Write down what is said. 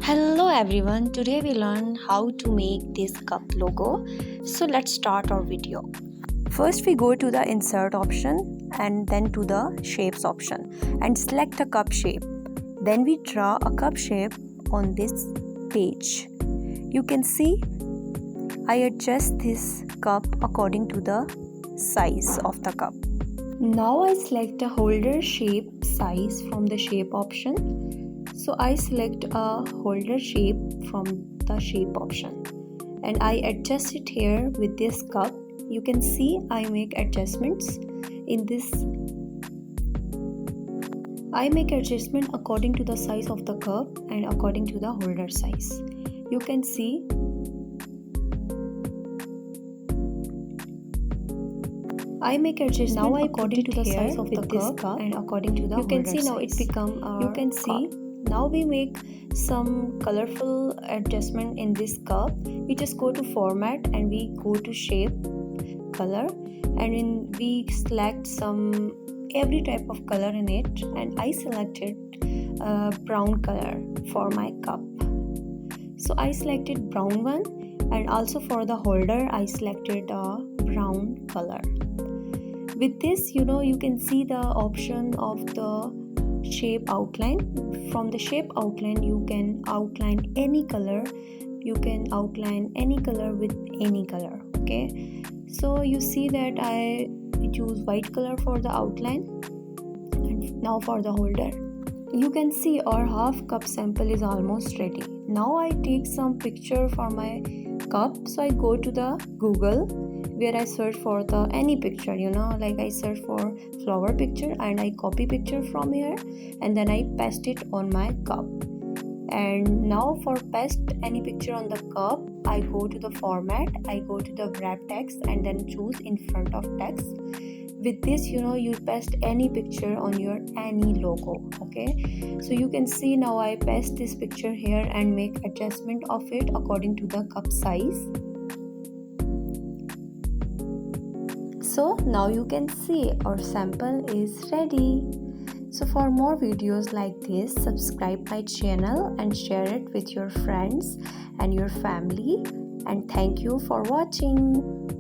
Hello everyone, today we learn how to make this cup logo. So let's start our video. First we go to the insert option and then to the shapes option and select a cup shape. Then we draw a cup shape on this page. You can see I adjust this cup according to the size of the cup. Now I select a holder shape size from the shape option. So I select a holder shape from the shape option and I adjust it here with this cup. You can see I make adjustments in this. I make adjustment according to the size of the cup and according to the holder size. You can see I make adjustment now according to the size of the cup and according to the holder size. You can see now it become our You can see cup. Now we make some colorful adjustment in this cup. We just go to format and we go to shape, color, and we select some every type of color in it, and I selected brown color for my cup. So I selected brown one, and also for the holder I selected a brown color. With this, you can see the option of the shape outline. From the shape outline you can outline any color. You can outline any color with any color. Okay, so you see that I choose white color for the outline. And now for the holder, you can see our half cup sample is almost ready. Now I take some picture for my cup. So I go to the Google where I search for the any picture, like I search for flower picture and I copy picture from here and then I paste it on my cup. And now for paste any picture on the cup, I go to the format, I go to the wrap text and then choose in front of text. With this, you paste any picture on your any logo. Okay, so you can see now I paste this picture here and make adjustment of it according to the cup size. So now you can see our sample is ready. So for more videos like this, subscribe my channel and share it with your friends and your family. And thank you for watching.